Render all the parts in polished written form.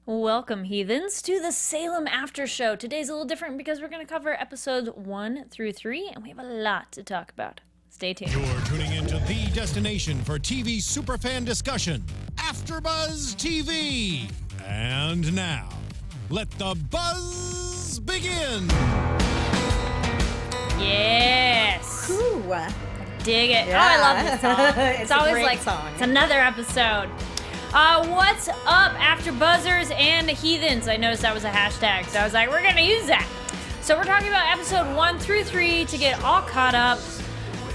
Welcome, heathens, to the Salem After Show. Today's a little different because we're going to cover episodes 1 through 3, and we have a lot to talk about. Stay tuned. You're tuning into the destination for TV superfan discussion, AFTERBUZZ TV. And now, let the buzz begin. Yes. Ooh. Dig it. Yeah. Oh, I love this song. It's always a great like, song. It's another episode. What's up, After Buzzers and Heathens? I noticed that was a hashtag, so I was like, we're going to use that. So we're talking about episode 1 through 3 to get all caught up.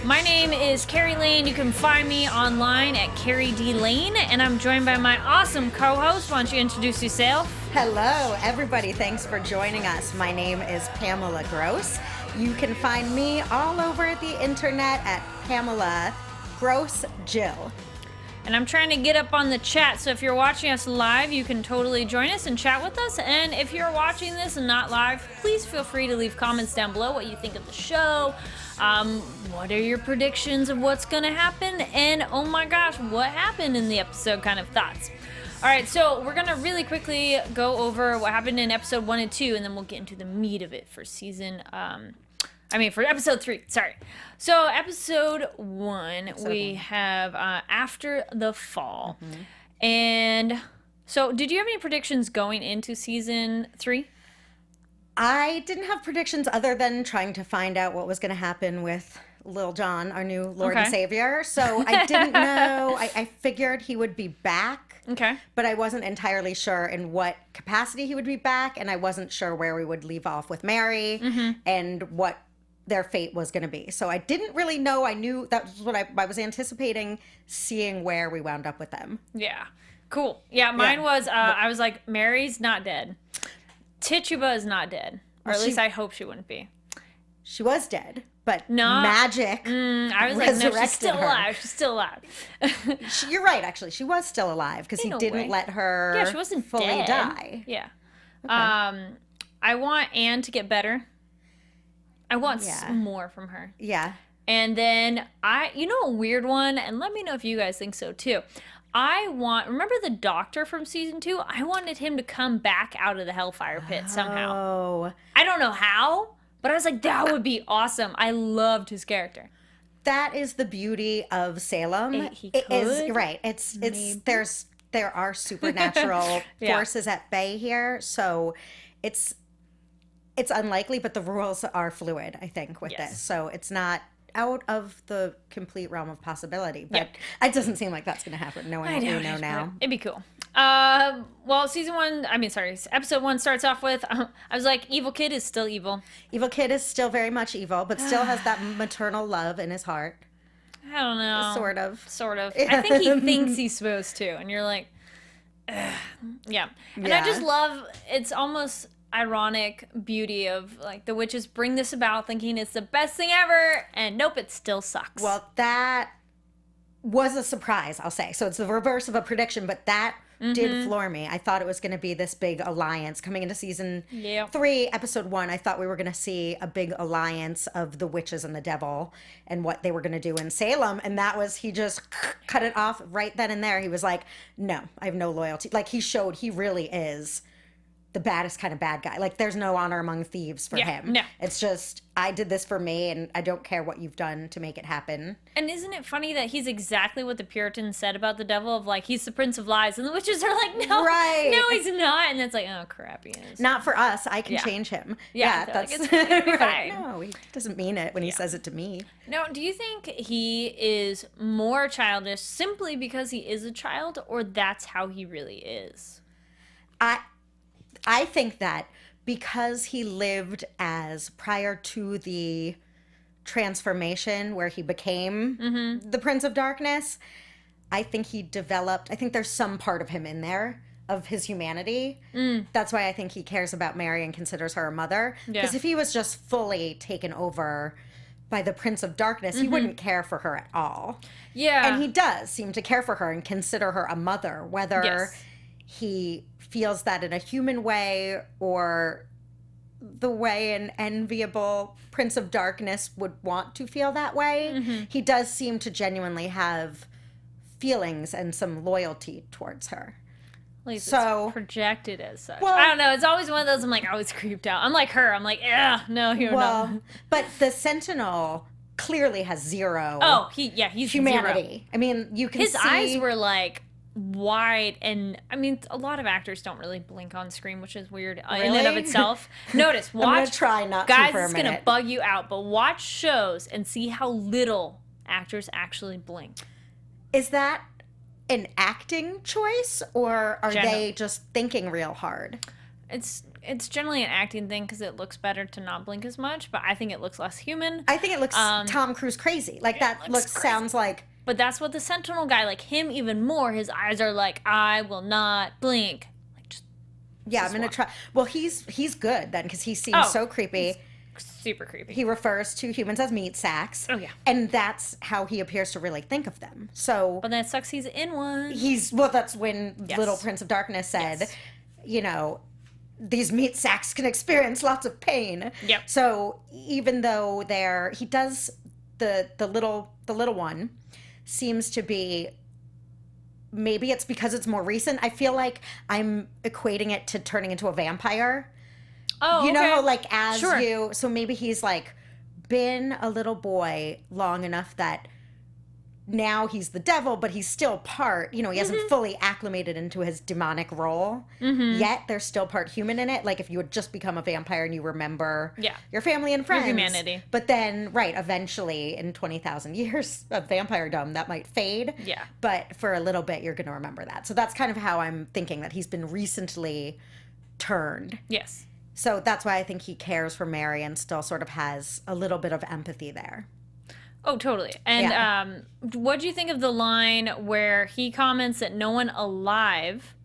My name is Kari Lane. You can find me online at Kari D. Lane, and I'm joined by my awesome co-host. Why don't you introduce yourself? Hello, everybody. Thanks for joining us. My name is Pamela Gross. You can find me all over the internet at Pamela Gross Jill. And I'm trying to get up on the chat, so if you're watching us live, you can totally join us and chat with us. And if you're watching this and not live, please feel free to leave comments down below what you think of the show. What are your predictions of what's going to happen? And oh my gosh, what happened in the episode kind of thoughts. All right, so we're going to really quickly go over what happened in episode 1 and 2, and then we'll get into the meat of it for for episode 3, sorry. So episode 1, we have After the Fall. Mm-hmm. And so did you have any predictions going into season 3? I didn't have predictions other than trying to find out what was going to happen with Lil Jon, our new Lord and Savior. So I didn't know. I figured he would be back. Okay. But I wasn't entirely sure in what capacity he would be back, and I wasn't sure where we would leave off with Mary and what their fate was going to be. So I didn't really know. I knew that was what I was anticipating, seeing where we wound up with them. Yeah. Cool. Yeah, mine was, I was like, Mary's not dead. Tituba is not dead. Or at least I hope she wouldn't be. She was dead, but no. Magic I was like, no, she's still alive. She's still alive. You're right, actually. She was still alive because he didn't let her she wasn't fully dead. die. Yeah. Okay. I want Anne to get better. I want some more from her. Yeah. And then a weird one, and let me know if you guys think so too. Remember the doctor from season 2? I wanted him to come back out of the Hellfire Pit somehow. Oh. I don't know how, but I was like, that would be awesome. I loved his character. That is the beauty of Salem. It is right. There are supernatural forces at bay here, so it's unlikely, but the rules are fluid, I think, with this. So it's not out of the complete realm of possibility. But it doesn't seem like that's going to happen, knowing what we know now. It'd be cool. Episode 1 starts off with, I was like, evil kid is still evil. Evil kid is still very much evil, but still has that maternal love in his heart. I don't know. Sort of. I think he thinks he's supposed to, and you're like, ugh. Yeah. And I just love, it's almost ironic beauty of like the witches bring this about thinking it's the best thing ever, and nope, it still sucks. Well, that was a surprise, I'll say. So it's the reverse of a prediction, but that did floor me. I thought it was going to be this big alliance coming into season 3, episode 1. I thought we were going to see a big alliance of the witches and the devil and what they were going to do in Salem. And that was, he just cut it off right then and there. He was like, no, I have no loyalty. Like, he showed he really is the baddest kind of bad guy. Like, there's no honor among thieves for him. No. It's just, I did this for me, and I don't care what you've done to make it happen. And isn't it funny that he's exactly what the Puritans said about the devil, of like, he's the prince of lies, and the witches are like, no, no, he's not. And it's like, oh crap, he is. Not for us. I can change him. Yeah, that's like, it's right. No, he doesn't mean it when he says it to me. Now, do you think he is more childish simply because he is a child, or that's how he really is? I think that because he lived as prior to the transformation where he became the Prince of Darkness, I think he developed, I think there's some part of him in there of his humanity. That's why I think he cares about Mary and considers her a mother. Because if he was just fully taken over by the Prince of Darkness, he wouldn't care for her at all. Yeah. And he does seem to care for her and consider her a mother, whether he feels that in a human way or the way an enviable Prince of Darkness would want to feel that way. He does seem to genuinely have feelings and some loyalty towards her. At least So it's projected as such. Well, I don't know. It's always one of those. I'm like, always creeped out. I'm like her. I'm like, yeah, no, you're not. well, but the Sentinel clearly has zero. Oh, he's humanity. zero. I mean, you can His see eyes were like wide, and I mean, a lot of actors don't really blink on screen, which is weird in and of Really? itself. Notice, watch. I'm gonna try not guys, to for a it's gonna minute. bug you out, but watch shows and see how little actors actually blink. Is that an acting choice, or are General. they just thinking real hard? It's generally an acting thing because it looks better to not blink as much, but I think it looks less human. I think it looks Tom Cruise crazy. Like that looks crazy. sounds like. But that's what the Sentinel guy, like him even more, his eyes are like, I will not blink. Like, just Yeah, I'm gonna try. Well, he's good then because he seems so creepy. super creepy. He refers to humans as meat sacks. Oh, yeah. And that's how he appears to really think of them. So But that sucks he's in one. that's when Yes. Little Prince of Darkness said, Yes. you know, these meat sacks can experience lots of pain. Yep. So even though he does the little one seems to be, maybe it's because it's more recent. I feel like I'm equating it to turning into a vampire. Oh, You okay. know, like as Sure. you, so maybe he's like been a little boy long enough that now he's the devil, but he's still part, he hasn't fully acclimated into his demonic role yet. There's still part human in it. Like if you had just become a vampire and you remember your family and friends. Your humanity. But then, eventually in 20,000 years of vampiredom, that might fade. Yeah. But for a little bit, you're going to remember that. So that's kind of how I'm thinking that he's been recently turned. Yes. So that's why I think he cares for Mary and still sort of has a little bit of empathy there. Oh, totally. And Yeah. what do you think of the line where he comments that no one alive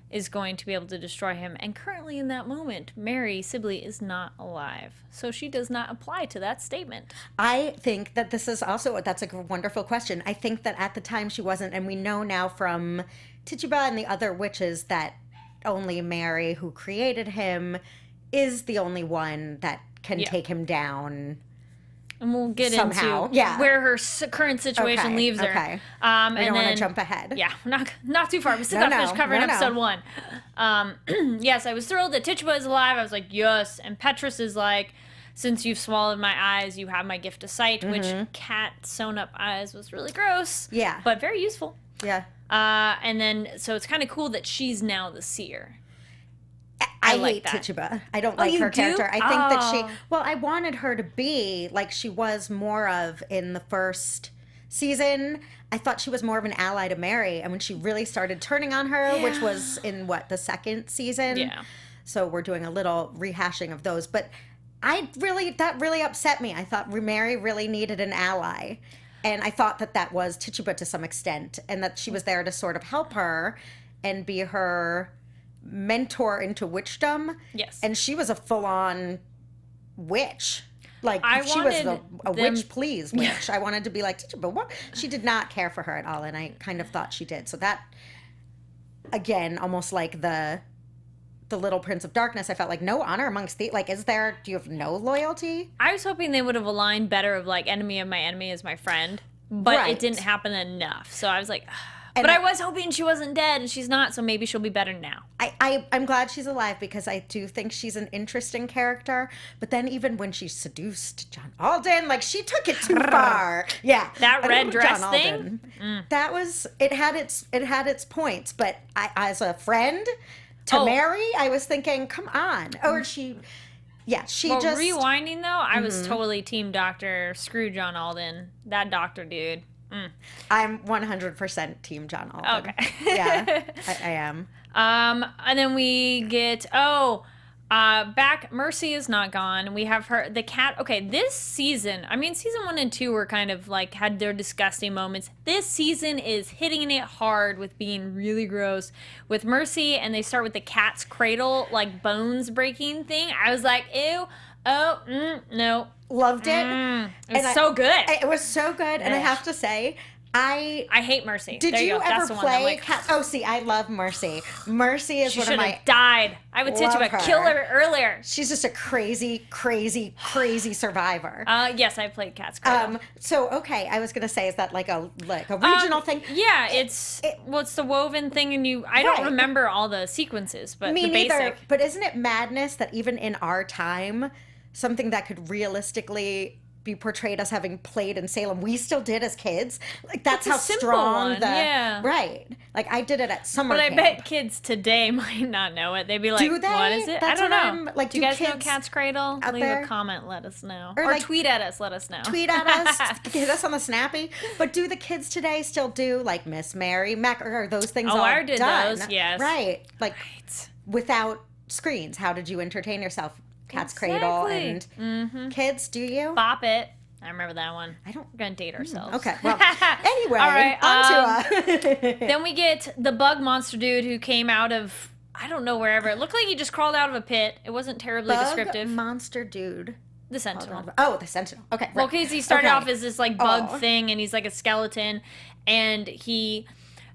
is going to be able to destroy him? And currently in that moment, Mary, Sibley, is not alive. So she does not apply to that statement. I think that this is also, that's a wonderful question. I think that at the time she wasn't, and we know now from Tituba and the other witches that only Mary, who created him, is the only one that can take him down. And we'll get Somehow, into yeah. where her current situation Okay, leaves her. okay. We And don't want then- to jump ahead. Yeah, not too far. We still No, got to no, finish covering no, no. episode 1. Yes, I was thrilled that Tituba is alive. I was like, yes. And Petrus is like, since you've swallowed my eyes, you have my gift of sight, which cat sewn up eyes was really gross. Yeah. But very useful. Yeah. And then, so it's kind of cool that she's now the seer. I like hate that. Tituba. I don't like you her do? character. I think that Oh. I wanted her to be like she was more of in the first season. I thought she was more of an ally to Mary. And when she really started turning on her, which was in the second season. Yeah. So we're doing a little rehashing of those. But that really upset me. I thought Mary really needed an ally. And I thought that was Tituba to some extent. And that she was there to sort of help her and be her mentor into witchdom. Yes. And she was a full-on witch. Like, I she was wanted a them- witch please witch. I wanted to be like Tituba, but what? She did not care for her at all, and I kind of thought she did. So that, again, almost like the Little Prince of Darkness, I felt like no honor amongst do you have no loyalty? I was hoping they would have aligned better of like enemy of my enemy is my friend. But Right. it didn't happen enough. So I was like, And but I was hoping she wasn't dead, and she's not, so maybe she'll be better now. I'm glad she's alive because I do think she's an interesting character. But then even when she seduced John Alden, like she took it too far. Yeah, That red John dress Alden. That was it had its points. But as a friend to Mary, I was thinking, come on. Or she Well, just rewinding though, I was totally team doctor. Screw John Alden. That doctor dude. I'm 100% team John Alden. Okay. Yeah, I am. And then we get back. Mercy is not gone. We have the cat. Okay, this season. I mean, season 1 and 2 were kind of like had their disgusting moments. This season is hitting it hard with being really gross with Mercy, and they start with the cat's cradle, like bones breaking thing. I was like, ew. Oh, no. Loved it. It's so good. It was so good, and I have to say, I hate Mercy. Did there you you go. ever That's the one. I'm play like, Cats? Oh, see, I love Mercy. Mercy is she one of should my. have died. I would Love Tituba her. kill her earlier. She's just a crazy, crazy, crazy survivor. Yes, I played Cat's Cradle. So okay, I was gonna say, is that like a regional thing? Yeah, it's the woven thing, and I don't remember all the sequences, but Me the neither. basic. But isn't it madness that even in our time, something that could realistically be portrayed as having played in Salem, we still did as kids? Like, that's It's a how simple strong one, the yeah. Right. Like, I did it at summer But I camp. bet kids today might not know it. They'd be like, Do they? what is it? That's I don't what know. I'm- like, do you do guys know kids Cat's Cradle? out Leave there? a comment, let us know. Or, Or like, tweet at us, let us know. Tweet at us, hit us on the Snappy. But do the kids today still do like Miss Mary, Mac, or are those things all I did done? those, yes. Right. Like without screens, how did you entertain yourself? Cat's Cradle and kids, do you? Bop It. I remember that one. I don't. We're going to date ourselves. Okay. Well, anyway, All right, on to Then we get the bug monster dude who came out of, I don't know, wherever. It looked like he just crawled out of a pit. It wasn't terribly descriptive. monster dude. The Sentinel. Oh, the Sentinel. Okay. Well, Right. because he started Okay. off as this like bug Oh. thing, and he's like a skeleton, and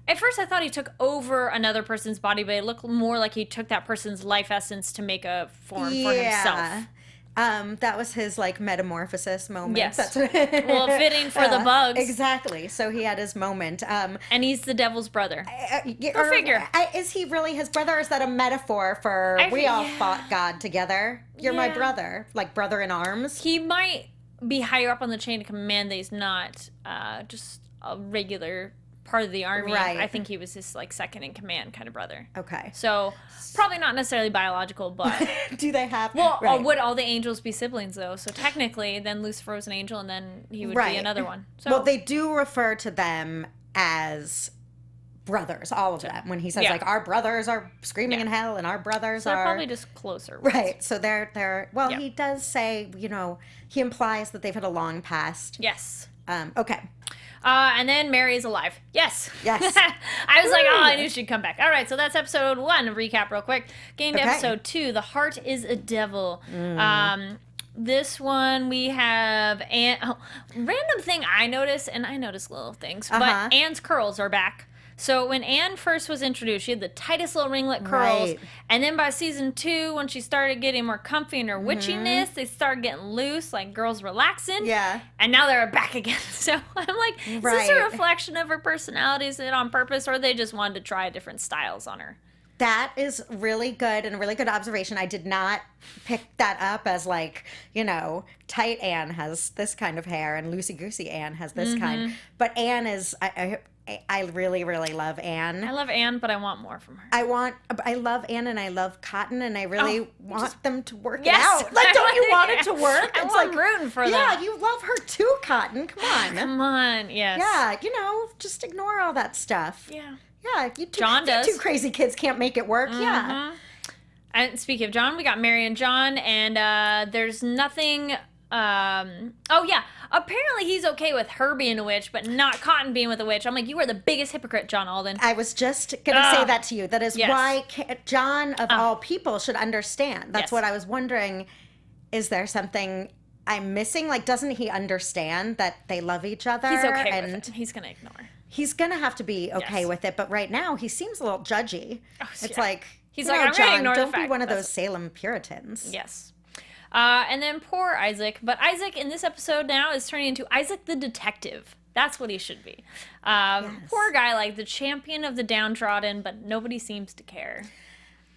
at first I thought he took over another person's body, but it looked more like he took that person's life essence to make a form for himself. That was his like metamorphosis moment. Yes. That's what, Well, fitting for the bugs. Exactly. So he had his moment. And he's the devil's brother. Go figure. Is he really his brother, or is that a metaphor for we all fought God together? You're my Yeah. brother, like brother in arms. He might be higher up on the chain of command that he's not just a regular part of the army. Right. I think he was his like second in command kind of brother. Okay. So probably not necessarily biological, but Do they have? well, right. would all the angels be siblings though? So technically, then Lucifer was an angel, and then he would Right. be another one. So Well, they do refer to them as brothers, all of them. When he says Yeah. like our brothers are screaming Yeah. in hell, and our brothers so they're are probably just closer. ones. right. So they're well. Yeah. He does say, he implies that they've had a long past. Yes. Okay. And then Mary is alive. Yes. Yes. I was like, oh, I knew she'd come back. All right, so that's episode 1. Recap real quick. Getting to Okay. episode 2, The Heart is a Devil. This one we have random thing I noticed, and I notice little things, but Anne's curls are back. So when Anne first was introduced, she had the tightest little ringlet curls. Right. And then by season 2, when she started getting more comfy in her witchiness, they started getting loose, like girls relaxing. Yeah. And now they're back again. So I'm like, is this Right. a reflection of her personality? Is it on purpose, or they just wanted to try different styles on her? That is really good and a really good observation. I did not pick that up as like, tight Anne has this kind of hair and loosey goosey Anne has this kind. But Anne is, I really, really love Anne. I love Anne, but I want more from her. I love Anne and I love Cotton, and I really want them to work Yes. it out. Like, don't you want it to work? I'm rooting for them. Yeah, you love her too, Cotton. Come on. Come on, yes. Yeah, just ignore all that stuff. Yeah. Yeah, John does. You two crazy kids can't make it work. Yeah. And speaking of John, we got Mary and John, and there's nothing. Oh yeah, apparently he's okay with her being a witch, but not Cotton being with a witch. I'm like, you are the biggest hypocrite, John Alden. I was just going to say that to you. That is Yes. why John, of all people, should understand. That's Yes. what I was wondering. Is there something I'm missing? Like, doesn't he understand that they love each other? He's okay and with it. He's gonna ignore. He's going to have to be okay Yes. with it. But right now, he seems a little judgy. It's yeah. like, He's you like, know, I'm gonna John, ignore the don't be fact one of that's- those Salem Puritans. Yes. And then poor Isaac. But Isaac in this episode now is turning into Isaac the detective. That's what he should be. Poor guy, like the champion of the downtrodden, but nobody seems to care.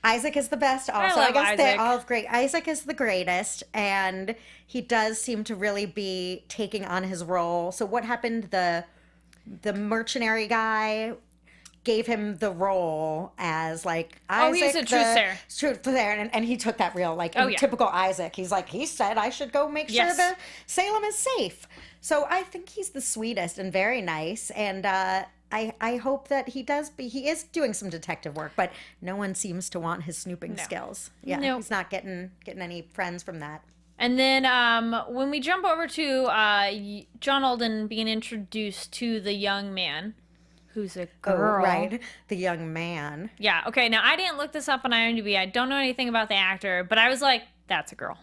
Isaac is the best also. love guess they're Isaac. all great. Isaac is the greatest, and he does seem to really be taking on his role. So what happened? The mercenary guy gave him the role as like Isaac. He's a truth sayer, and he took that real like in typical Isaac. He's like, he said I should go make sure Yes. the Salem is safe. So I think he's the sweetest and very nice, and I hope that he is doing some detective work, but no one seems to want his snooping skills. Yeah, Nope. he's not getting any friends from that. And then when we jump over to John Alden being introduced to the young man, who's a girl. Oh, right. The young man. Yeah, okay. Now, I didn't look this up on IMDb. I don't know anything about the actor, but I was like, that's a girl.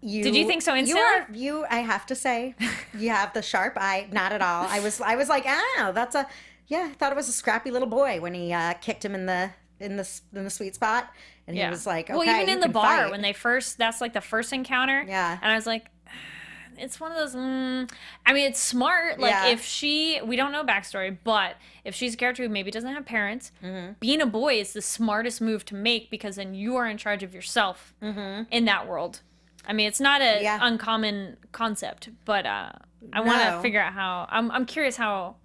Did you think so instantly? I have to say, you have the sharp eye. Not at all. I was like, oh, I thought it was a scrappy little boy when he kicked him in the sweet spot, and he was like, okay, well, even in the bar fight. when that's like the first encounter. Yeah. And I was like, it's one of those. I mean, it's smart. Like if we don't know backstory, but if she's a character who maybe doesn't have parents, being a boy is the smartest move to make because then you are in charge of yourself in that world. I mean, it's not an uncommon concept, but I want to figure out how. I'm curious how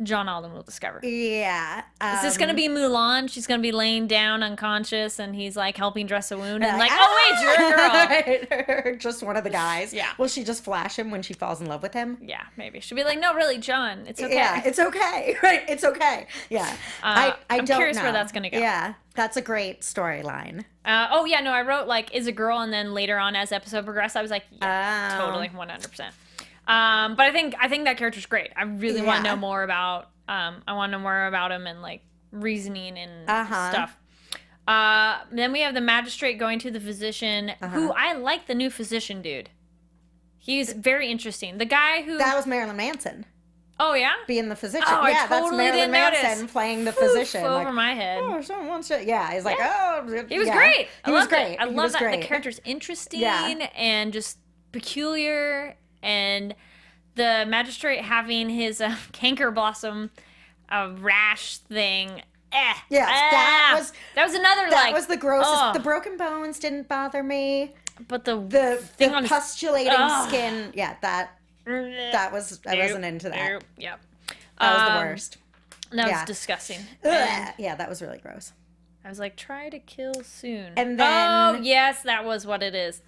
John Alden will discover. Yeah. Is this going to be Mulan? She's going to be laying down unconscious and he's like helping dress a wound and like, oh wait, you're a girl. Just one of the guys. Yeah. Will she just flash him when she falls in love with him? Yeah, maybe. She'll be like, no, really, John, it's okay. Yeah, it's okay. Right, it's okay. Yeah. I'm don't curious know where that's going to go. Yeah, that's a great storyline. I wrote like, is a girl, and then later on as episode progressed, I was like, yeah, totally, 100%. But I think that character's great. I really want to know more about. I want to know more about him and like reasoning and stuff. Then we have the magistrate going to the physician, who I like the new physician dude. He's very interesting. The guy who that was Marilyn Manson. Oh yeah, being the physician. Oh, yeah, I totally that's Marilyn didn't Manson playing the physician. Over like, my head. Oh, someone wants to. Yeah, he's like, oh, he was great. He was great. I love that. Great. The character's interesting and just peculiar, and the magistrate having his canker blossom rash thing. Yes, that was another that was the grossest. The broken bones didn't bother me, but the thing on pustulating skin. Yeah, that was I wasn't into that. Yep, that was the worst. That was disgusting. Yeah, that was really gross. I was like, try to kill soon. And then yes, that was what it is.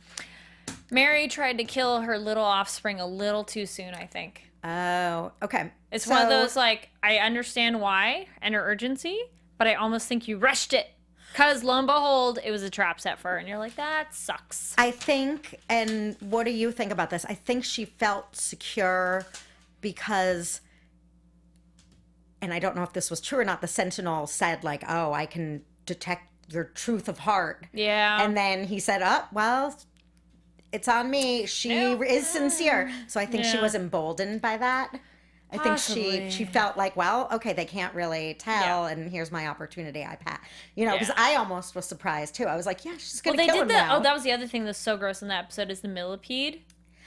Mary tried to kill her little offspring a little too soon, I think. Oh, okay. It's one of those, like, I understand why and her urgency, but I almost think you rushed it. Because, lo and behold, it was a trap set for her. And you're like, that sucks. I think, and what do you think about this? I think she felt secure because, and I don't know if this was true or not, the Sentinel said, like, oh, I can detect your truth of heart. Yeah. And then he said, oh, well, it's on me. She is sincere. So I think she was emboldened by that. I think she felt like, well, okay, they can't really tell, and here's my opportunity. Because I almost was surprised too. I was like, yeah, she's gonna kill him now. Oh, that was the other thing that's so gross in that episode is the millipede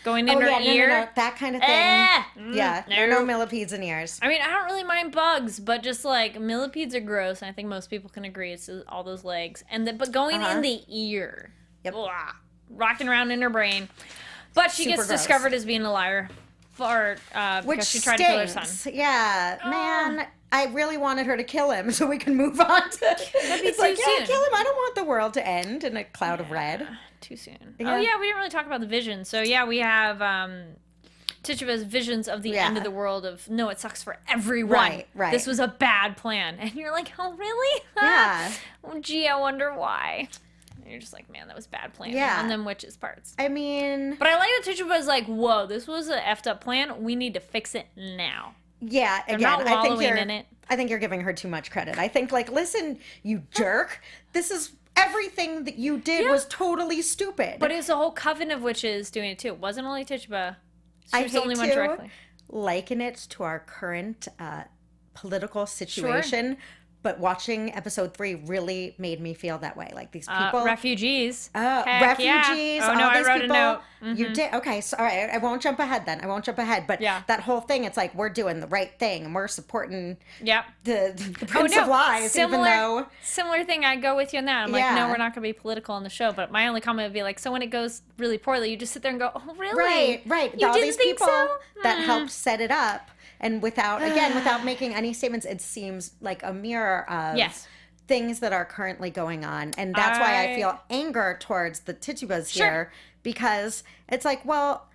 going in her ear. No, that kind of thing. Yeah, there are no millipedes in ears. I mean, I don't really mind bugs, but just like millipedes are gross, and I think most people can agree it's all those legs, but going in the ear. Yep. Blah, rocking around in her brain. But she gets discovered as being a liar because she tried to kill her son. Yeah, man. I really wanted her to kill him so we can move on to it's like, soon. Kill him. I don't want the world to end in a cloud of red. Too soon. Yeah. Oh, yeah, we didn't really talk about the vision. So, yeah, we have Tituba's visions of the end of the world of, no, it sucks for everyone. Right. This was a bad plan. And you're like, oh, really? Yeah. Oh, gee, I wonder why. And you're just like, man, that was bad planning on them witches' parts. I mean... But I like that Tituba's like, whoa, this was an effed up plan. We need to fix it now. Yeah, They're not wallowing in it. I think you're giving her too much credit. I think, like, listen, you jerk. This is... Everything that you did was totally stupid. But it was the whole coven of witches doing it, too. It wasn't only Tituba. She was the only one directly. Liken it to our current political situation. But watching episode 3 really made me feel that way. Like these people, refugees. Refugees. Yeah. Oh no, I wrote a note. Mm-hmm. You did. Okay, so all right. I won't jump ahead then. But that whole thing, it's like we're doing the right thing and we're supporting. The Prince of Lies, similar thing. I go with you on that. I'm like, no, we're not going to be political on the show. But my only comment would be like, so when it goes really poorly, you just sit there and go, oh really? Right. You all didn't these think people so? that helped set it up. And without making any statements, it seems like a mirror of things that are currently going on. And that's why I feel anger towards the Titubas here. Because it's like, well,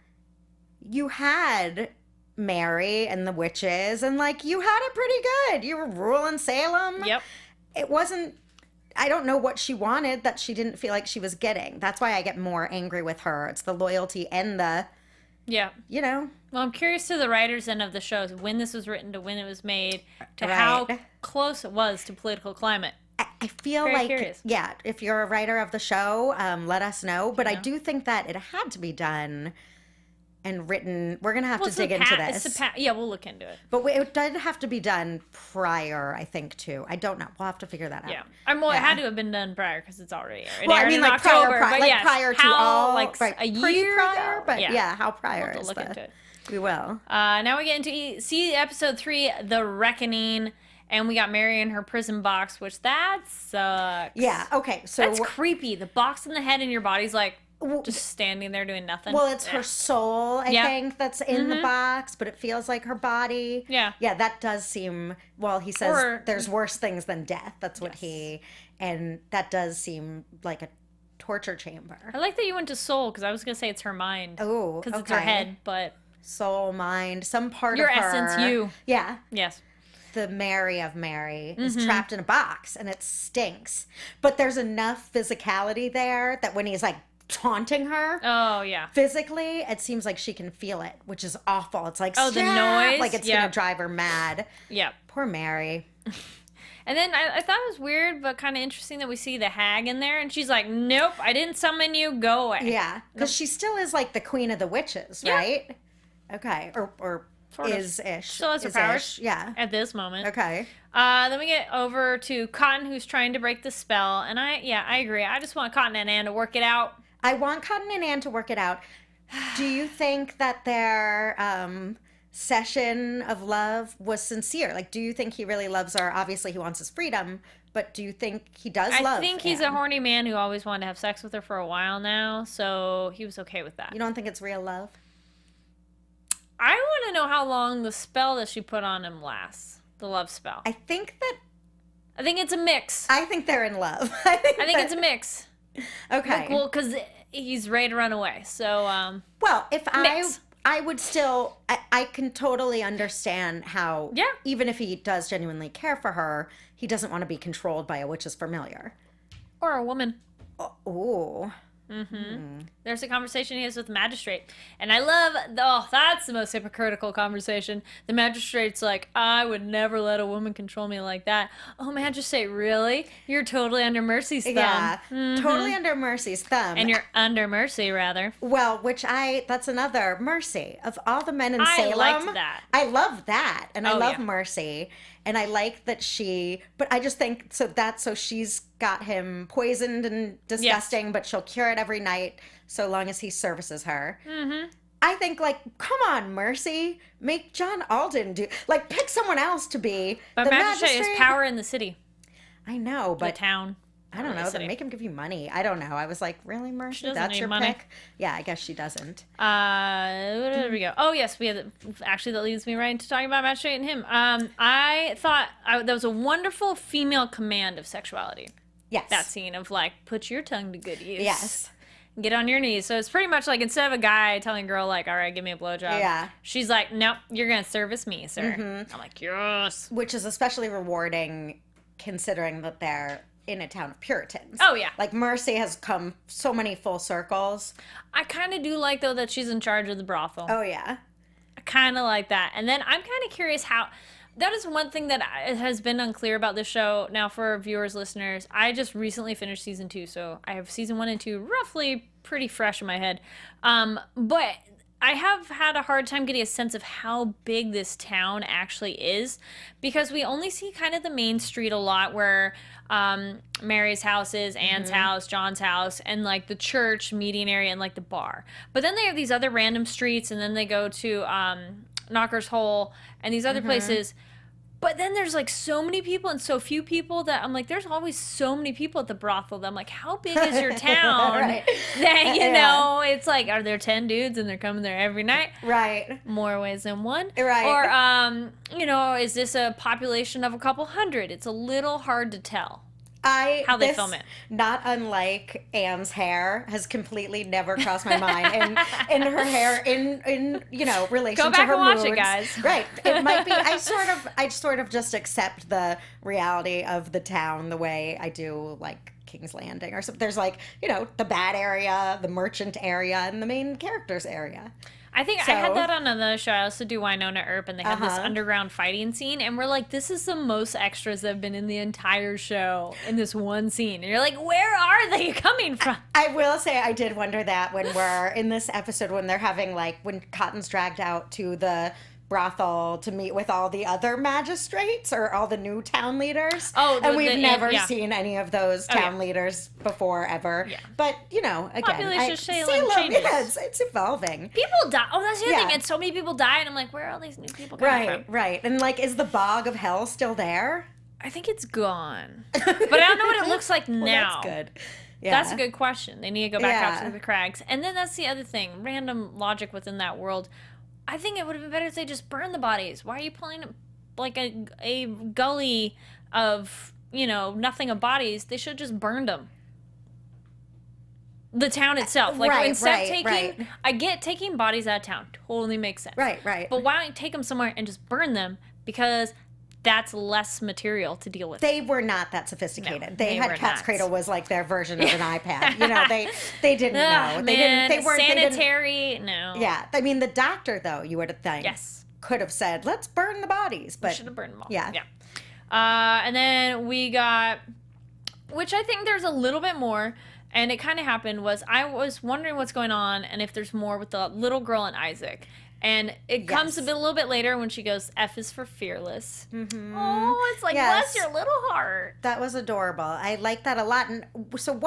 you had Mary and the witches, and like you had it pretty good. You were ruling Salem. Yep. It wasn't... I don't know what she wanted that she didn't feel like she was getting. That's why I get more angry with her. It's the loyalty and the... Yeah. You know. Well, I'm curious to the writers end of the shows, when this was written to when it was made, to how close it was to political climate. I feel Very like, curious. yeah, if you're a writer of the show, let us know. But I do think that it had to be done and written. We're going to have to dig into this. Yeah, we'll look into it. But it did have to be done prior, I think, too. I don't know. We'll have to figure that out. Yeah. It had to have been done prior because it's already aired. Well, I mean, like October, prior to all, like right, a year prior, ago? but yeah, how prior We'll is look the... into it. We will. Now we get into see episode 3, The Reckoning, and we got Mary in her prison box, which that sucks. Yeah. Okay. So that's creepy. The box in the head and your body's like just standing there doing nothing. Well, it's her soul, I think, that's in the box, but it feels like her body. Yeah. Yeah, that does seem, well, he says there's worse things than death. That's what and that does seem like a torture chamber. I like that you went to soul, because I was going to say it's her mind. Oh, because it's her head, but... Soul, mind, some part your of her. Your essence, you. Yeah. Yes. The Mary of Mary is trapped in a box, and it stinks. But there's enough physicality there that when he's like taunting her, physically, it seems like she can feel it, which is awful. It's like, the noise, like it's gonna drive her mad. Yeah, poor Mary. And then I thought it was weird, but kind of interesting that we see the hag in there, and she's like, "Nope, I didn't summon you. Go away." Yeah, because she still is like the queen of the witches, right? Okay, or sort is ish. Still has her powers. Yeah, at this moment. Okay. Then we get over to Cotton, who's trying to break the spell, and I agree. I just want Cotton and Anne to work it out. I want Cotton and Anne to work it out. Do you think that their session of love was sincere? Like, do you think he really loves her? Obviously, he wants his freedom, but do you think he does love I think he's a horny man who always wanted to have sex with her for a while now, so he was okay with that. You don't think it's real love? I want to know how long the spell that she put on him lasts. The love spell. I think it's a mix. I think they're in love. I think it's a mix. Okay. Well, because he's ready to run away. So, well, if mix. I would still, I can totally understand how, even if he does genuinely care for her, he doesn't want to be controlled by a witch's familiar. Or a woman. Oh. There's a conversation he has with the magistrate, and I love that's the most hypocritical conversation. The magistrate's like, I would never let a woman control me like that. Oh, magistrate, really? You're totally under Mercy's thumb. Yeah, totally under Mercy's thumb. And you're under Mercy, rather. Well, that's another Mercy. Of all the men in Salem, I liked that. I love that, and I love Mercy. And I like that but I just think, so she's got him poisoned and disgusting, but she'll cure it every night so long as he services her. I think, like, come on, Mercy. Make John Alden pick someone else to be the magistrate. Is power in the city. I know, but... The town. I don't know. Then make him give you money. I don't know. I was like, really, Mercy? That's your money. pick? Yeah, I guess she doesn't. Where we go? Oh, yes. Actually, that leads me right into talking about Magistrate and him. I thought that was a wonderful female command of sexuality. Yes. That scene of, like, put your tongue to good use. Yes. Get on your knees. So it's pretty much like, instead of a guy telling a girl, like, all right, give me a blowjob. She's like, nope, you're going to service me, sir. I'm like, yes. Which is especially rewarding considering that they're in a town of Puritans. Oh, yeah. Like, Mercy has come so many full circles. I kind of do like, though, that she's in charge of the brothel. Oh, yeah. I kind of like that. And then I'm kind of curious how... That is one thing that has been unclear about this show. Now, for viewers, listeners, I just recently finished season 2, so I have season 1 and 2 roughly pretty fresh in my head. But I have had a hard time getting a sense of how big this town actually is, because we only see kind of the main street a lot where Mary's house is, Anne's house, John's house, and like the church meeting area and like the bar. But then they have these other random streets, and then they go to Knocker's Hole and these other places. But then there's like so many people and so few people that I'm like, there's always so many people at the brothel that I'm like, how big is your town? Right. That, you know, it's like, are there 10 dudes and they're coming there every night? Right. More ways than one. Right. Or, you know, is this a population of a couple hundred? It's a little hard to tell. How they film it. Not unlike Anne's hair has completely never crossed my mind, and her hair in you know, relation Go back to her and watch moods. it, guys. Right. It might be. I sort of just accept the reality of the town the way I do like King's Landing or something. There's like, you know, the bad area, the merchant area, and the main characters area. I think So- I had that on another show. I also do Winona Earp, and they have this underground fighting scene, and we're like, this is the most extras that have been in the entire show in this one scene. And you're like, where are they coming from? I will say I did wonder that when we're in this episode when they're having when Cotton's dragged out to the brothel to meet with all the other magistrates or all the new town leaders. Oh, and we've never yeah. seen any of those town leaders before ever. Yeah. But again, Population Salem changes. Yeah, it's evolving. People die. Oh, that's the other Yeah. thing. And so many people die, and I'm like, where are all these new people coming from? Right. And is the bog of hell still there? I think it's gone. But I don't know what it looks like now. Well, that's good. Yeah. That's a good question. They need to go back out Yeah. to the crags. And then that's the other thing. Random logic within that world. I think it would have been better if they just burned the bodies. Why are you pulling a gully of, nothing of bodies? They should have just burned them. The town itself. I get taking bodies out of town. Totally makes sense. Right. But why don't you take them somewhere and just burn them? Because that's less material to deal with. They were not that sophisticated. No, they were had Cat's not. Cradle was like their version of an iPad. They didn't know. Man, They weren't sanitary. No. Yeah, I mean the doctor though you would have think could have said let's burn the bodies, but should have burned them all. Yeah. And then we got, which I think there's a little bit more, and it kind of happened was I was wondering what's going on and if there's more with the little girl and Isaac. And it comes a little bit later when she goes, F is for fearless. Mm-hmm. Oh, it's like, bless your little heart. That was adorable. I like that a lot. And so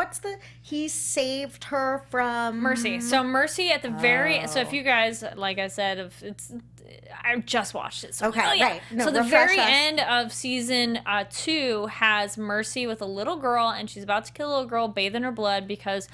he saved her from... Mercy. So Mercy at the very... So if you guys, like I said, I just watched it. So right. No, so the refresh very us. end of season 2 has Mercy with a little girl, and she's about to kill a little girl, bathe in her blood, because...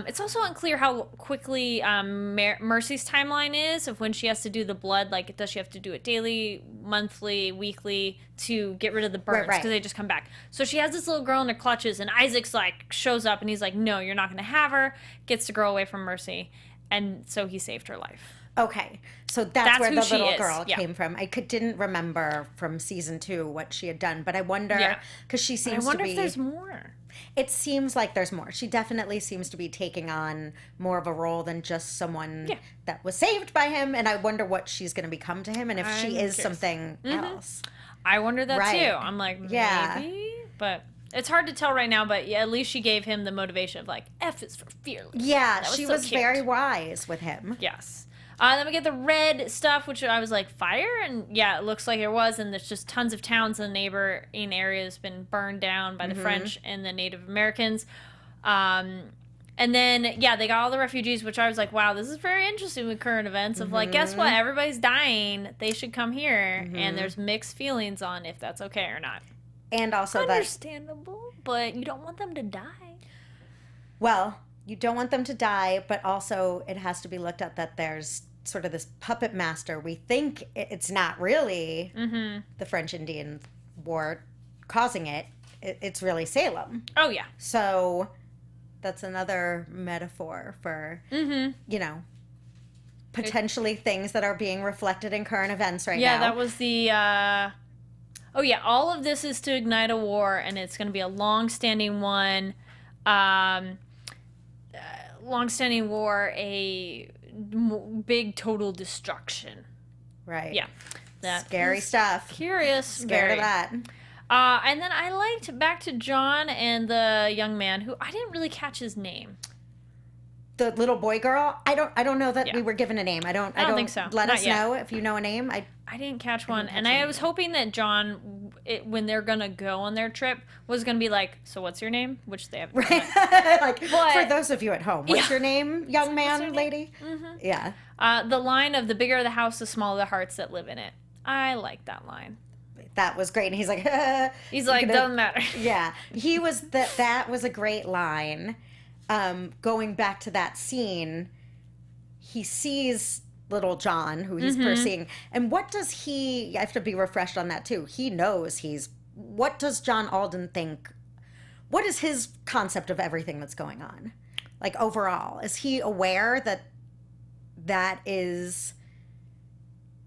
it's also unclear how quickly Mercy's timeline is of when she has to do the blood. Like, does she have to do it daily, monthly, weekly to get rid of the burns? Because they just come back. So she has this little girl in her clutches, and Isaac's shows up, and he's like, no, you're not going to have her. Gets the girl away from Mercy. And so he saved her life. Okay. So that's where who the she little is. girl Yeah. came from. I didn't remember from season 2 what she had done, but I wonder, because she seems to be... I wonder if there's more. It seems like there's more. She definitely seems to be taking on more of a role than just someone that was saved by him. And I wonder what she's going to become to him and if she is curious. something else. I wonder that Right. too. I'm like, maybe? But it's hard to tell right now, but at least she gave him the motivation of F is for fearless. Yeah, That she so was cute. very wise with him. Yes. Then we get the red stuff, which I was like, fire? And yeah, it looks like it was. And there's just tons of towns in the neighboring areas been burned down by the French and the Native Americans. And then, they got all the refugees, which I was like, wow, this is very interesting with current events of guess what? Everybody's dying. They should come here. And there's mixed feelings on if that's okay or not. And also Understandable, but you don't want them to die. Well, you don't want them to die, but also it has to be looked at that there's sort of this puppet master. We think it's not really the French Indian War causing it. It's really Salem. Oh, yeah. So that's another metaphor for, potentially things that are being reflected in current events right now. Yeah, that was the... all of this is to ignite a war, and it's going to be a long-standing one. Long-standing war, a big total destruction. Right. Yeah. That Scary stuff. Curious. Scared very. of that. And then I liked back to John and the young man who I didn't really catch his name. The little boy girl. I don't know that we were given a name. I don't think so. Let Not us yet. know if you know a name. I didn't catch one, and I was hoping that John, when they're gonna go on their trip, was gonna be like, "So what's your name?" Which they haven't. Right. But- for those of you at home, what's your name, young man, lady? Mm-hmm. Yeah. The line of "the bigger the house, the smaller the hearts that live in it." I like that line. That was great, and he's like, He's like, doesn't matter. Yeah, he was that was a great line. Going back to that scene, he sees little John, who he's pursuing, and what does he? I have to be refreshed on that too. He knows what does John Alden think? What is his concept of everything that's going on? Like overall, is he aware that is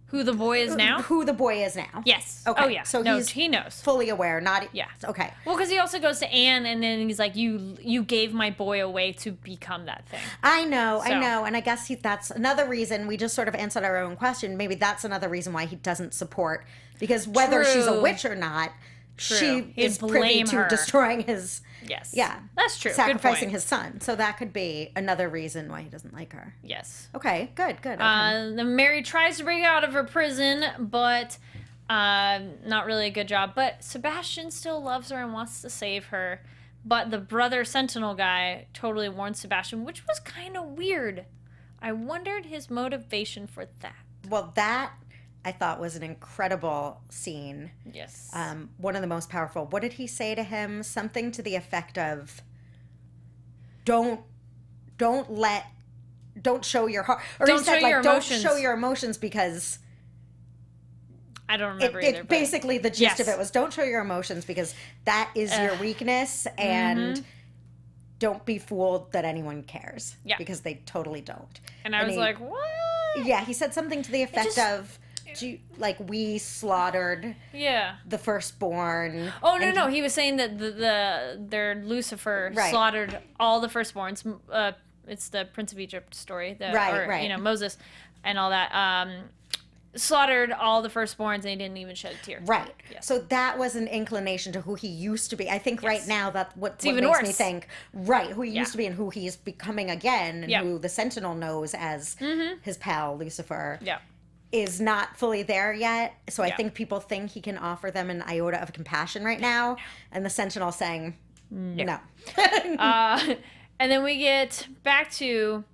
Who the boy is now? Who the boy is now. Yes. Okay. Oh, yeah. So he knows. fully aware, not... Yeah. Okay. Well, because he also goes to Anne, and then he's like, you gave my boy away to become that thing. I know. So. And I guess that's another reason we just sort of answered our own question. Maybe that's another reason why he doesn't support, because whether she's a witch or not, she is privy to destroying his... Yes. Yeah. That's true. Sacrificing his son. So that could be another reason why he doesn't like her. Yes. Okay, good. Okay. Then Mary tries to break out of her prison, but not really a good job. But Sebastian still loves her and wants to save her. But the brother sentinel guy totally warns Sebastian, which was kind of weird. I wondered his motivation for that. Well, that I thought was an incredible scene. Yes. One of the most powerful. What did he say to him? Something to the effect of, don't show your heart. Or don't he said, show your don't emotions. show your emotions, because I don't remember either. But basically, the gist of it was, don't show your emotions, because that is your weakness, and don't be fooled that anyone cares. Yeah. Because they totally don't. And I was like, what? Yeah, he said something to the effect of, we slaughtered the firstborn. Oh, no. He was saying that their Lucifer slaughtered all the firstborns. It's the Prince of Egypt story. Right. Moses and all that. Slaughtered all the firstborns, and he didn't even shed a tear. Right. Yes. So that was an inclination to who he used to be. I think right now that what even makes worse. me think, who he used to be and who he is becoming again, and who the Sentinel knows as his pal, Lucifer. Yeah. Is not fully there yet. So I think people think he can offer them an iota of compassion right now. And the Sentinel saying, no. And then we get back to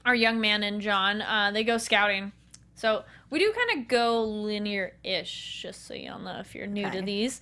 our young man and John. They go scouting. So we do kind of go linear-ish, just so y'all know if you're new to these.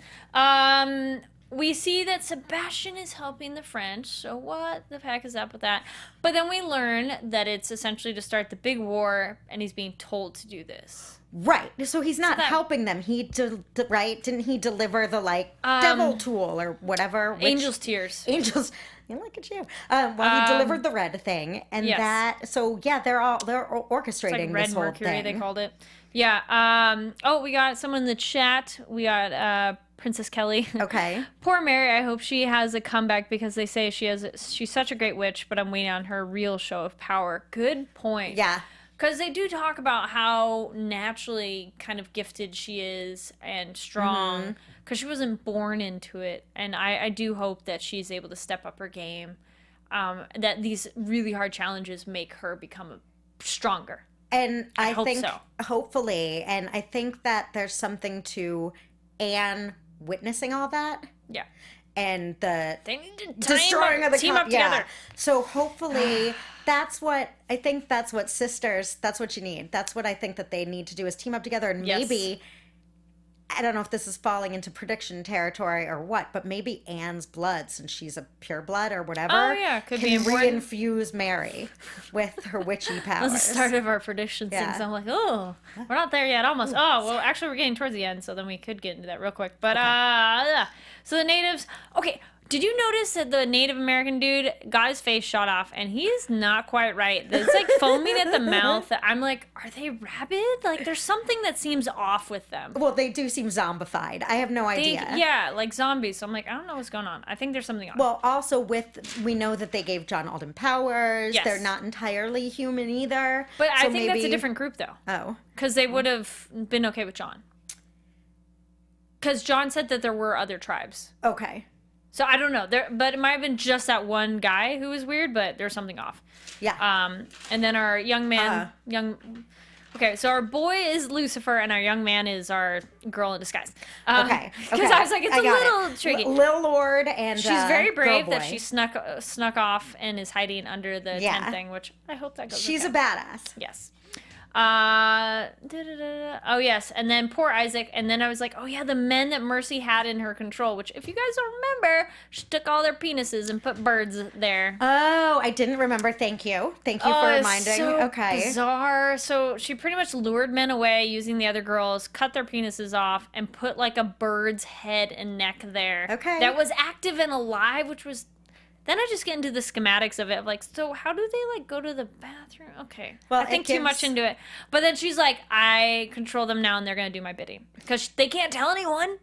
We see that Sebastian is helping the French, so what the heck is up with that? But then we learn that it's essentially to start the big war, and he's being told to do this. Right. So he's not helping them. Didn't he deliver the, devil tool or whatever? Angel's tears. Angels. Look at you. He delivered the red thing, and they're orchestrating Red this whole Mercury, thing. they called it. Yeah. We got someone in the chat. We got Princess Kelly. Okay. Poor Mary. I hope she has a comeback, because they say she's such a great witch, but I'm waiting on her real show of power. Good point. Yeah. Because they do talk about how naturally kind of gifted she is and strong, because she wasn't born into it. And I do hope that she's able to step up her game, that these really hard challenges make her become stronger. And I think, so. hopefully, and I think that there's something to Anne witnessing all that. Yeah. And the They need to destroying of the team up together. So hopefully that's what sisters, that's what you need. That's what I think that they need to do, is team up together, and maybe, I don't know if this is falling into prediction territory or what, but maybe Anne's blood, since she's a pureblood or whatever, could can be important. reinfuse Mary with her witchy powers. That's the start of our prediction things. I'm like, oh, we're not there yet. Almost. Oh, well, actually, we're getting towards the end, so then we could get into that real quick. But, so the natives, okay. Did you notice that the Native American dude got his face shot off, and he's not quite right? It's like foaming at the mouth. I'm like, are they rabid? Like, there's something that seems off with them. Well, they do seem zombified. I have no idea. Yeah, like zombies. So I'm like, I don't know what's going on. I think there's something off. Well, also we know that they gave John Alden powers. Yes. They're not entirely human either. But I think that's a different group, though. Oh. Because they would have been okay with John. Because John said that there were other tribes. Okay. So I don't know. But it might have been just that one guy who was weird, but there's something off. Yeah. And then our young man, Okay, so our boy is Lucifer, and our young man is our girl in disguise. Okay. Because I was like, it's a little tricky. Lil Lord and she's very brave girl that she snuck off and is hiding under the tent thing, which I hope that goes. She's okay. a badass. Yes. Oh yes, and then poor Isaac, and then I was like, oh yeah, the men that Mercy had in her control, which if you guys don't remember, she took all their penises and put birds there. Oh, I didn't remember. Thank you for reminding. So okay. Bizarre. So she pretty much lured men away using the other girls, cut their penises off, and put like a bird's head and neck there. Okay. That was active and alive, which was Then I just get into the schematics of it. Like, so how do they, like, go to the bathroom? Okay. Well, I think too much into it. But then she's like, I control them now and they're going to do my bidding. Because they can't tell anyone.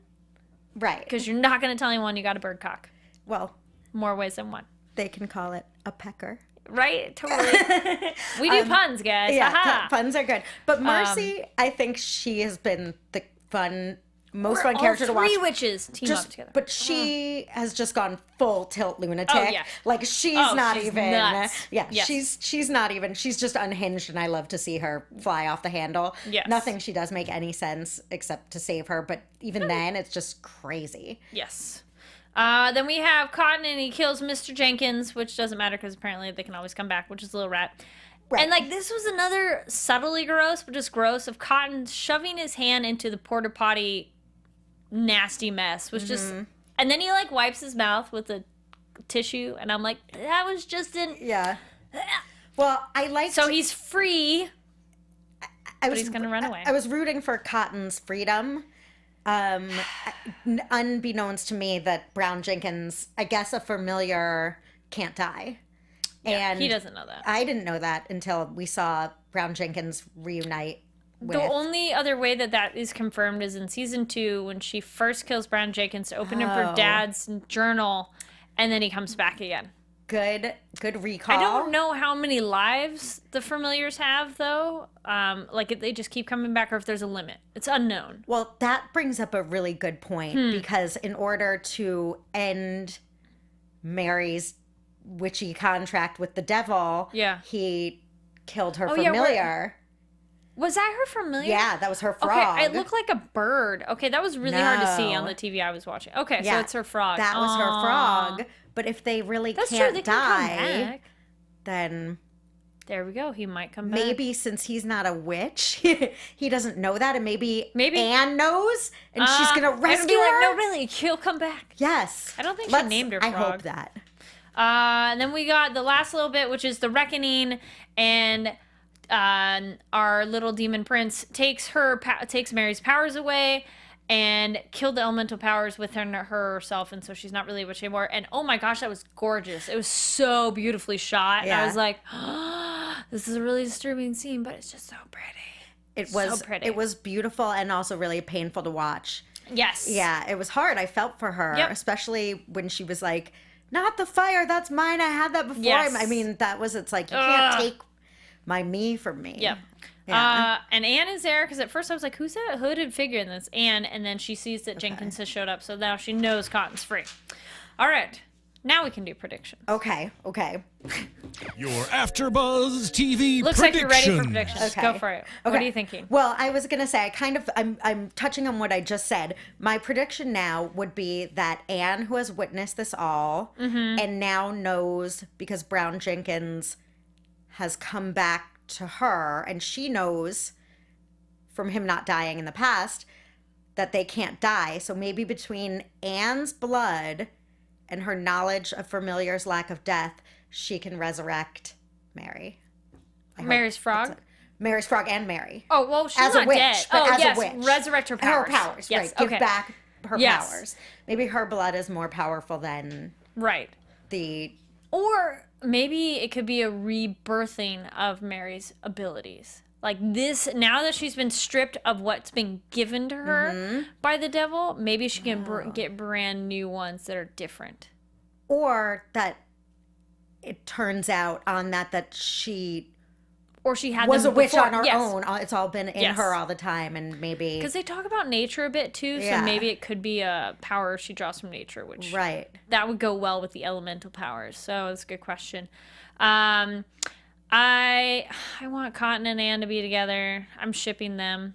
Right. Because you're not going to tell anyone you got a bird cock. Well, more ways than one. They can call it a pecker. Right? Totally. We do puns, guys. Yeah, puns are good. But Mercy, I think she has been the most fun character to watch. Three witches team up together. But she has just gone full tilt lunatic. Oh, yeah. Like she's not even. Nuts. Yeah, yes. she's not even. She's just unhinged, and I love to see her fly off the handle. Yes. Nothing she does make any sense except to save her. But even then, it's just crazy. Yes. Then we have Cotton, and he kills Mr. Jenkins, which doesn't matter because apparently they can always come back, which is a little rat. Right. And, like, this was another subtly gross, but just gross, of Cotton shoving his hand into the porta potty nasty mess, which just... And then he, like, wipes his mouth with a tissue, and I'm like, that was just an... Yeah. Well, I liked... So he's free, but he's going to run away. I was rooting for Cotton's freedom. Unbeknownst to me that Brown Jenkins, I guess a familiar can't die. Yeah, and he doesn't know that. I didn't know that until we saw Brown Jenkins reunite with... The only other way that is confirmed is in season 2 when she first kills Brown Jenkins to open up her dad's journal, and then he comes back again. Good recall. I don't know how many lives the familiars have, though. Like, if they just keep coming back or if there's a limit. It's unknown. Well, that brings up a really good point because in order to end Mary's witchy contract with the devil, he killed her familiar. Was that her familiar? Yeah, that was her frog. Okay, it looked like a bird. Okay, that was really hard to see on the TV I was watching. Okay, so it's her frog. That was her frog. But if they really can't die, then... There we go. He might come back. Maybe since he's not a witch, he doesn't know that, and maybe Anne knows, and she's gonna rescue her. No, really, he'll come back. Yes. I don't think she named her frog. I hope that. And then we got the last little bit, which is the reckoning, and our little demon prince takes Mary's powers away and killed the elemental powers within herself, and so she's not really a witch anymore. And oh my gosh, that was gorgeous. It was so beautifully shot. Yeah. And I was like, oh, this is a really disturbing scene, but it's just so pretty. It was so pretty. It was beautiful and also really painful to watch. Yes. Yeah, it was hard. I felt for her, especially when she was like, not the fire, that's mine. I had that before. Yes. I mean, it's like, you can't take my me from me. Yep. Yeah. And Anne is there because at first I was like, who's that hooded figure in this? Anne, and then she sees that Jenkins has showed up, so now she knows Cotton's free. All right. Now we can do predictions. Okay. Your AfterBuzz TV Looks like you're ready for predictions. Okay. Go for it. What are you thinking? Well, I was gonna say I'm touching on what I just said. My prediction now would be that Anne, who has witnessed this all, and now knows because Brown Jenkins has come back to her, and she knows from him not dying in the past that they can't die. So maybe between Anne's blood and her knowledge of Familiar's lack of death, she can resurrect Mary. Mary's frog? Mary's frog and Mary. Oh, well, she's as not a witch, dead. But oh, as yes. a witch. Resurrect her powers. Her powers, yes. right. Give back her powers. Maybe her blood is more powerful than the... Or maybe it could be a rebirthing of Mary's abilities. Like this, now that she's been stripped of what's been given to her by the devil, maybe she can get brand new ones that are different. Or that it turns out on that she... Or she had was them a witch before. on her own. It's all been in her all the time, and maybe... Because they talk about nature a bit, too, so maybe it could be a power she draws from nature, which... Right. That would go well with the elemental powers, so it's a good question. I want Cotton and Anne to be together. I'm shipping them.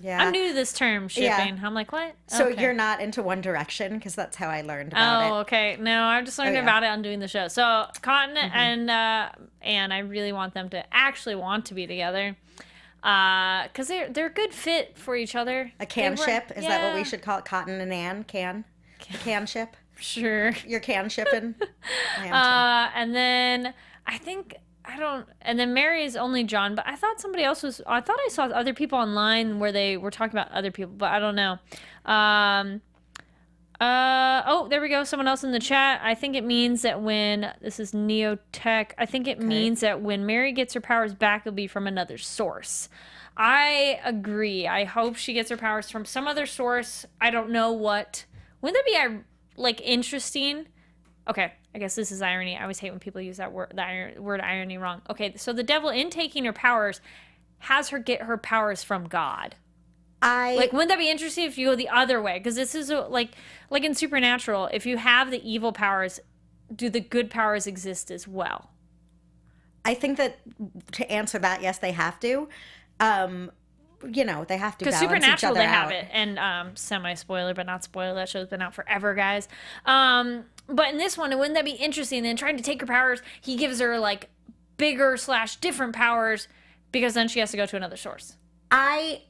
Yeah. I'm new to this term, shipping. Yeah. I'm like, what? So you're not into One Direction? Because that's how I learned about it. Oh, okay. No, I'm just learning about it on doing the show. So Cotton and Anne, I really want them to actually want to be together. Because they're a good fit for each other. A can-ship? Is that what we should call it? Cotton and Anne? The can-ship? Sure. You're can-shipping? And then I think... and then Mary is only John, but I thought somebody else I thought I saw other people online where they were talking about other people, but I don't know. Oh, there we go. Someone else in the chat. I think it means that when this is Neotech, I think it means that when Mary gets her powers back, it'll be from another source. I agree. I hope she gets her powers from some other source. I don't know what. Wouldn't that be like interesting? Okay, I guess this is irony. I always hate when people use that word, word irony wrong. Okay, so the devil, in taking her powers, has her get her powers from God. Like, wouldn't that be interesting if you go the other way? Because this is like in Supernatural, if you have the evil powers, do the good powers exist as well? I think that to answer that, yes, they have to. They have to balance because Supernatural, each other they have out. it. And semi-spoiler, but not spoiler. That show's been out forever, guys. But in this one, wouldn't that be interesting? Then trying to take her powers, he gives her like bigger / different powers because then she has to go to another source. I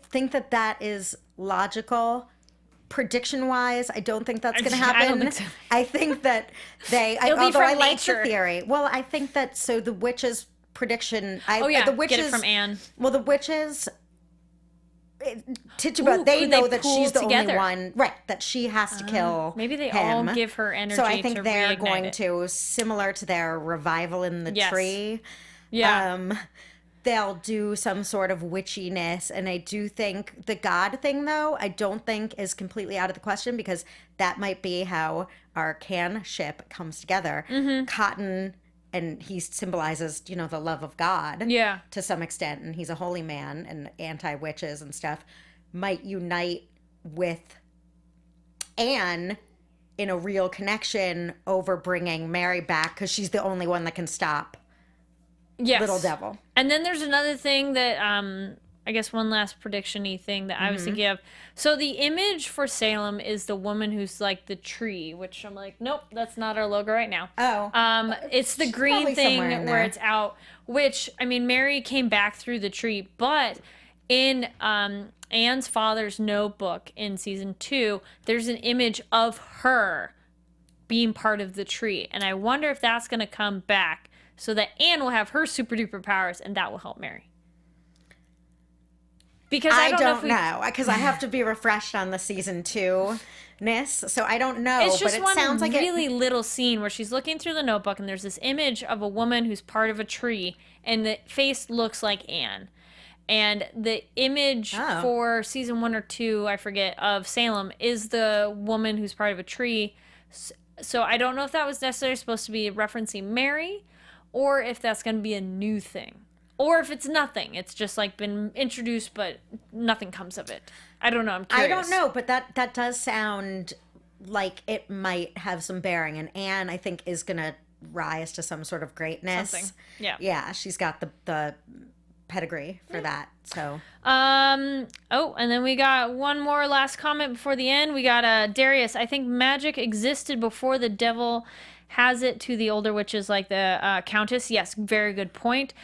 think that is logical. Prediction-wise, I don't think that's going to happen. I don't think so. I think that although I like the theory. Well, I think that, so the witches' prediction... the witches, get it from Anne. Well, the witches... Tituba, they know that she's the only one, right, that she has to kill Maybe they him. all give her energy. So I think they're reignite going it. to, similar to their revival in the tree. Yeah. They'll do some sort of witchiness. And I do think the God thing, though, I don't think is completely out of the question, because that might be how our can ship comes together. Mm-hmm. Cotton, and he symbolizes, the love of God to some extent. And he's a holy man and anti-witches and stuff, might unite with Anne in a real connection over bringing Mary back, because she's the only one that can stop Little Devil. And then there's another thing that I guess one last prediction-y thing that I was thinking of. So the image for Salem is the woman who's like the tree, which I'm like, nope, that's not our logo right now. Oh. It's the green thing where it's out, which, I mean, Mary came back through the tree, but in Anne's father's notebook in season 2, there's an image of her being part of the tree. And I wonder if that's going to come back, so that Anne will have her super duper powers, and that will help Mary. Because I don't know, because I have to be refreshed on the season 2-ness, so I don't know. It's just but it one sounds like really little scene where she's looking through the notebook, and there's this image of a woman who's part of a tree, and the face looks like Anne. And the image for season 1 or 2, I forget, of Salem is the woman who's part of a tree. So I don't know if that was necessarily supposed to be referencing Mary, or if that's going to be a new thing. Or if it's nothing. It's just like been introduced, but nothing comes of it. I don't know. I'm curious. I don't know, but that does sound like it might have some bearing. And Anne, I think, is going to rise to some sort of greatness. Something. Yeah. Yeah, she's got the pedigree for that. So. And then we got one more last comment before the end. We got Darius. I think magic existed before the devil has it to the older witches like the Countess. Yes, very good point.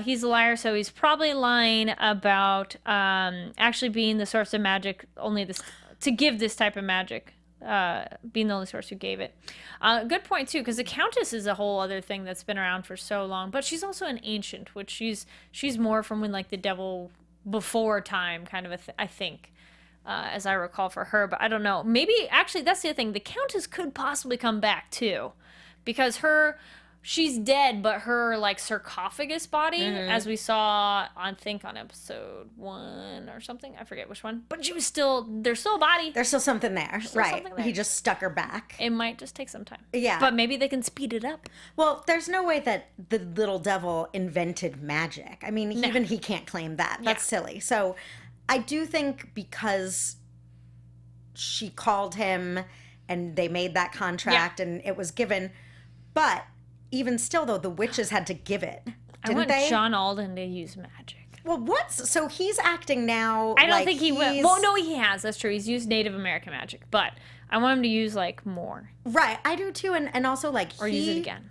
He's a liar, so he's probably lying about actually being the source of magic, only this to give this type of magic, being the only source who gave it. Good point, too, because the Countess is a whole other thing that's been around for so long, but she's also an ancient, which she's more from when, like, the devil before time kind of I think. As I recall for her, but I don't know. Maybe, actually, that's the other thing. The Countess could possibly come back, too. Because she's dead, but her, like, sarcophagus body, as we saw, I think, on episode 1 or something. I forget which one. But there's still a body. There's still something there. Right. Something there. He just stuck her back. It might just take some time. Yeah. But maybe they can speed it up. Well, there's no way that the little devil invented magic. I mean, even he can't claim that. That's silly. So I do think because she called him and they made that contract and it was given, but even still, though, the witches had to give it, didn't they? John Alden to use magic. Well, so he's acting now. I don't think he will. Well, no, he has. That's true. He's used Native American magic, but I want him to use like more. Right, I do too, and also like use it again.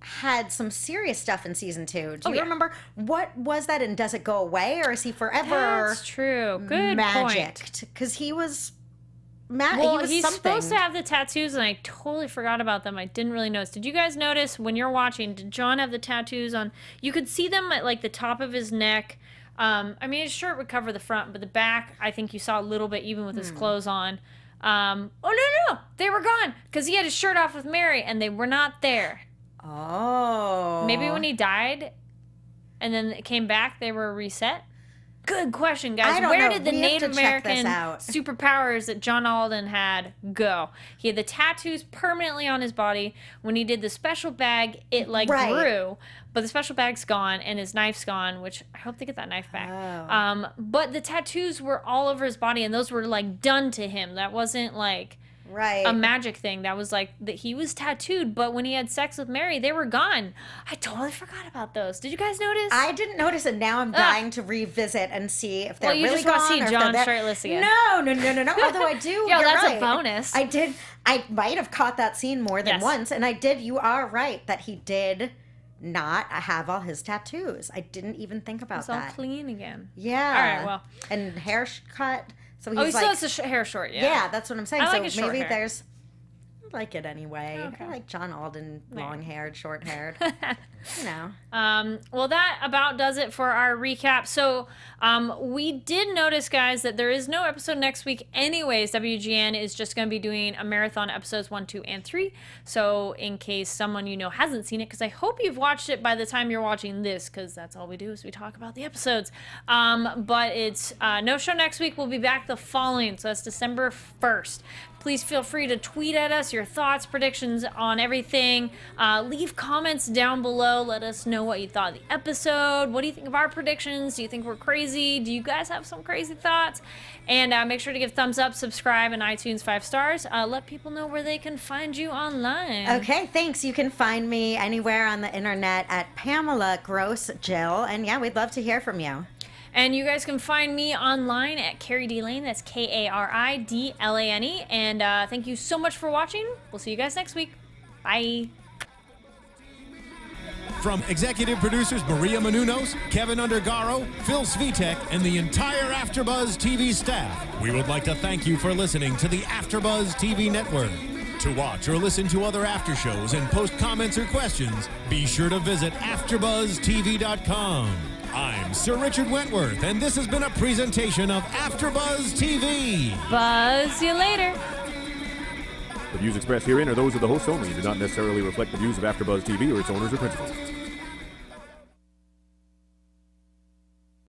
Had some serious stuff in season 2. Do you remember what was that? And does it go away, or is he forever? That's true. Good magicked? Because he was. He's supposed to have the tattoos, and I totally forgot about them. I didn't really notice. Did you guys notice when you're watching? Did John have the tattoos on? You could see them at like the top of his neck. I mean, his shirt would cover the front, but the back, I think you saw a little bit, even with his clothes on. Oh, no, they were gone because he had his shirt off with Mary and they were not there. Oh. Maybe when he died and then it came back, they were reset? Good question, guys. I don't Where know. did the We have Native to check this American out. superpowers that John Alden had go? He had the tattoos permanently on his body. When he did the special bag, it like Right. grew, but the special bag's gone and his knife's gone, which I hope they get that knife back. Oh. But the tattoos were all over his body and those were like done to him. That wasn't like Right. a magic thing. That was like that he was tattooed, but when he had sex with Mary, they were gone. I totally forgot about those. Did you guys notice? I didn't notice it. Now I'm dying to revisit and see if they're Well, you really just want to gone see or if John they're shirtless again. No. Although I do. Yo, you're that's a right. bonus. I did. I might have caught that scene more than Yes. once, and I did. You are right that he did not have all his tattoos. I didn't even think about It's all that. clean again. Yeah. All right, well. And hair cut. So he's Oh, he still like, has the hair short, yeah. yeah, that's what I'm saying. I like so his short maybe hair. there's. I like it anyway. Okay. I like John Alden, long-haired, short-haired. You know. Well, that about does it for our recap. So we did notice, guys, that there is no episode next week anyways. WGN is just going to be doing a marathon episodes 1, 2, and 3. So in case someone you know hasn't seen it, because I hope you've watched it by the time you're watching this, because that's all we do is we talk about the episodes. But it's no show next week. We'll be back the following. So that's December 1st. Please feel free to tweet at us your thoughts, predictions on everything. Leave comments down below. Let us know what you thought of the episode. What do you think of our predictions? Do you think we're crazy? Do you guys have some crazy thoughts? And make sure to give thumbs up, subscribe, and iTunes 5 stars. Let people know where they can find you online. Okay, thanks. You can find me anywhere on the internet at Pamela Gross Jill. And yeah, we'd love to hear from you. And you guys can find me online at Kari D. Lane. That's Karidlane. And thank you so much for watching. We'll see you guys next week. Bye. From executive producers Maria Menounos, Kevin Undergaro, Phil Svitek, and the entire AfterBuzz TV staff, we would like to thank you for listening to the AfterBuzz TV network. To watch or listen to other after shows and post comments or questions, be sure to visit AfterBuzzTV.com. I'm Sir Richard Wentworth, and this has been a presentation of AfterBuzz TV. Buzz you later. The views expressed herein are those of the hosts only and do not necessarily reflect the views of AfterBuzz TV or its owners or principals.